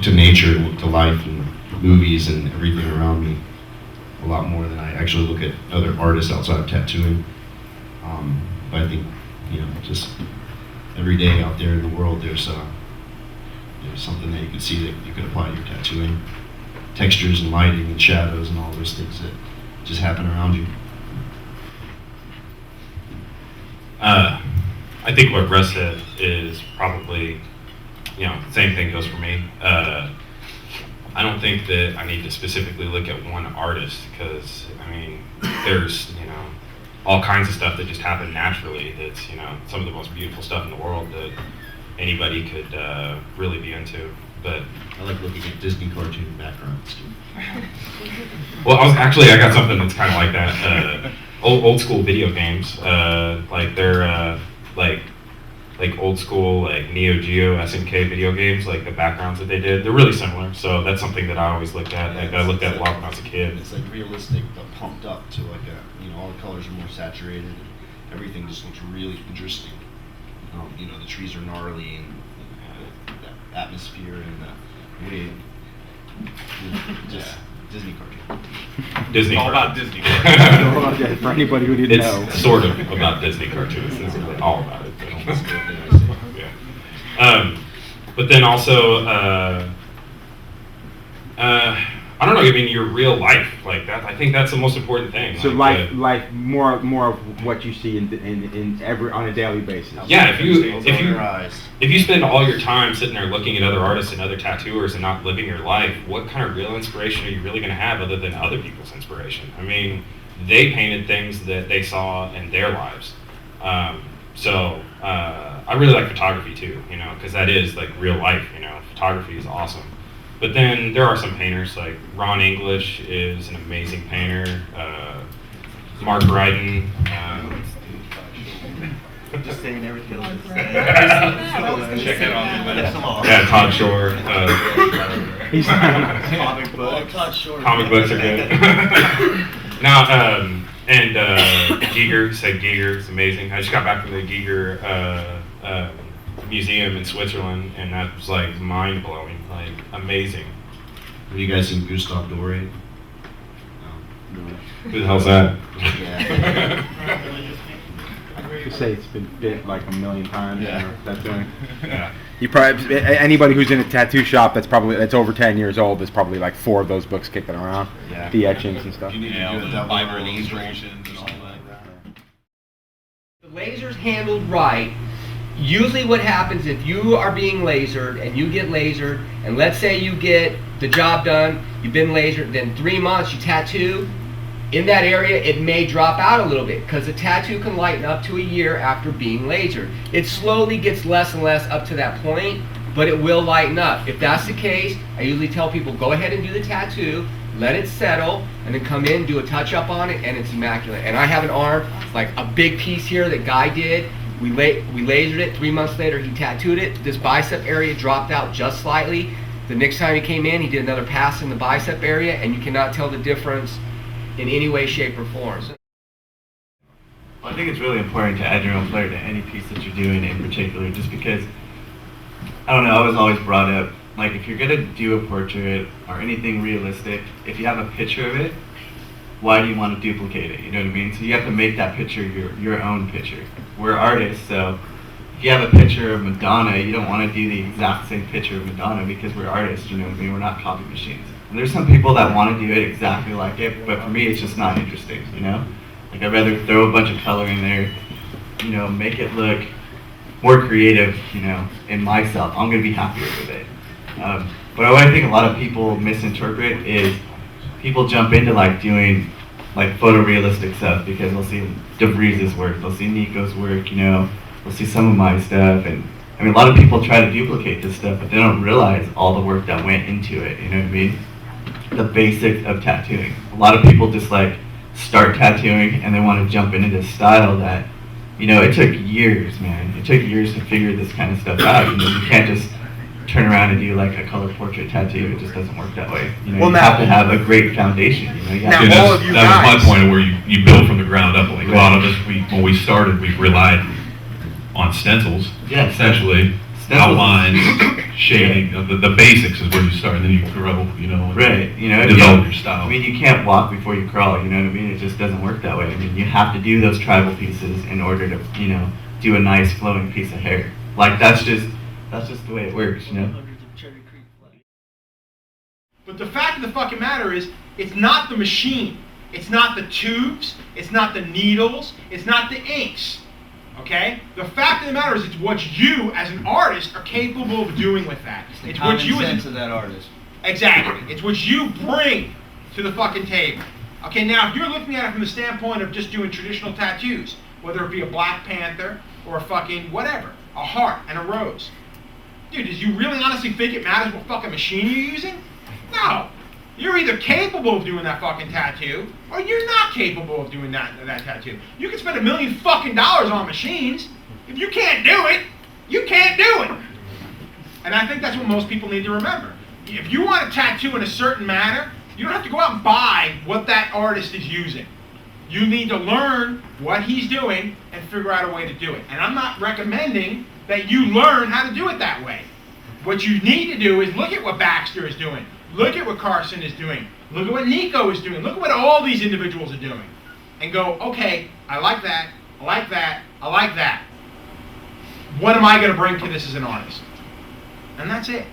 to nature and look to life and movies and everything around me a lot more than I actually look at other artists outside of tattooing. But I think, just every day out there in the world, there's something that you can see that you can apply to your tattooing. Textures and lighting and shadows and all those things that just happen around you. I think what Russ said is probably, the same thing goes for me. I don't think that I need to specifically look at one artist because, there's, all kinds of stuff that just happen naturally that's, some of the most beautiful stuff in the world that anybody could really be into. But I like looking at Disney cartoon backgrounds too. Well, I got something that's kind of like that. Old school video games, like they're like old school like Neo Geo SNK video games, like the backgrounds that they did, they're really similar. So that's something that I always looked at. Like I looked at a lot when I was a kid. It's like realistic, but pumped up to like all the colors are more saturated. And everything just looks really interesting. The trees are gnarly and the atmosphere and the wind. Just Disney cartoon. Disney all cartoon. about Disney cartoons. For anybody who didn't know. It's sort of about Disney cartoons. It's really all about it. Yeah. But then also, I don't know. Your real life like that. I think that's the most important thing. So life, more of what you see in every on a daily basis. Yeah, if you spend all your time sitting there looking at other artists and other tattooers and not living your life, what kind of real inspiration are you really going to have other than other people's inspiration? They painted things that they saw in their lives. So I really like photography too, because that is like real life. Photography is awesome. But then there are some painters, like Ron English is an amazing painter. Mark Ryden. Just saying everything. Check it out. Yeah, Todd Shore. Comic books. Comic books are good. Now, and Giger, said Giger is amazing. I just got back from the Giger museum in Switzerland, and that was like mind blowing, like amazing. Have you guys seen Gustave Doré? No. Who the hell's that? Yeah. I could say it's been bit like a million times. Yeah. Tattooing. Yeah. You probably anybody who's in a tattoo shop that's over 10 years old. There's probably like 4 of those books kicking around. Yeah. The etchings and stuff. You need to do the it vibrant illustrations and all that. The laser's handled right. Usually what happens if you are being lasered and you get lasered, and let's say you get the job done, you've been lasered, then 3 months you tattoo, in that area it may drop out a little bit because the tattoo can lighten up to a year after being lasered. It slowly gets less and less up to that point, but it will lighten up. If that's the case, I usually tell people go ahead and do the tattoo, let it settle, and then come in, do a touch up on it, and it's immaculate. And I have an arm, like a big piece here that Guy did. We lasered it. 3 months later, he tattooed it. This bicep area dropped out just slightly. The next time he came in, he did another pass in the bicep area, and you cannot tell the difference in any way, shape, or form. Well, I think it's really important to add your own flair to any piece that you're doing in particular, just because, I don't know, I was always brought up, like if you're gonna do a portrait or anything realistic, if you have a picture of it, why do you want to duplicate it? You know what I mean? So you have to make that picture your own picture. We're artists, so if you have a picture of Madonna, you don't want to do the exact same picture of Madonna because we're artists, you know what I mean? We're not copy machines. And there's some people that want to do it exactly like it, but for me it's just not interesting, you know? Like I'd rather throw a bunch of color in there, make it look more creative, in myself. I'm going to be happier with it. But what I think a lot of people misinterpret is people jump into doing photorealistic stuff because they'll see DeVries's work, they'll see Nico's work, they'll see some of my stuff, and a lot of people try to duplicate this stuff, but they don't realize all the work that went into it. You know what I mean? The basics of tattooing. A lot of people just start tattooing and they want to jump into this style that, it took years, man. It took years to figure this kind of stuff out. You can't just turn around and do a color portrait tattoo. It just doesn't work that way. You have to have a great foundation. That was my point of where you build from the ground up. Like a lot of us, when we started, we relied on stencils. Yeah, essentially. outlines, shading, the basics is where you start, and then you grow, and Right, develop your style. I mean, you can't walk before you crawl, you know what I mean? It just doesn't work that way. I mean, you have to do those tribal pieces in order to, do a nice flowing piece of hair. Like, that's just the way it works, But the fact of the fucking matter is, it's not the machine. It's not the tubes. It's not the needles. It's not the inks. Okay? The fact of the matter is, it's what you, as an artist, are capable of doing with that. It's what you, sense of that artist. Exactly. It's what you bring to the fucking table. Okay, now if you're looking at it from the standpoint of just doing traditional tattoos, whether it be a Black Panther or a fucking whatever, a heart and a rose. Dude, did you really honestly think it matters what fucking machine you're using? No. You're either capable of doing that fucking tattoo, or you're not capable of doing that tattoo. You can spend $1 million fucking on machines. If you can't do it, you can't do it. And I think that's what most people need to remember. If you want a tattoo in a certain manner, you don't have to go out and buy what that artist is using. You need to learn what he's doing and figure out a way to do it. And I'm not recommending that you learn how to do it that way. What you need to do is look at what Baxter is doing. Look at what Carson is doing. Look at what Nico is doing. Look at what all these individuals are doing. And go, okay, I like that, I like that, I like that. What am I going to bring to this as an artist? And that's it.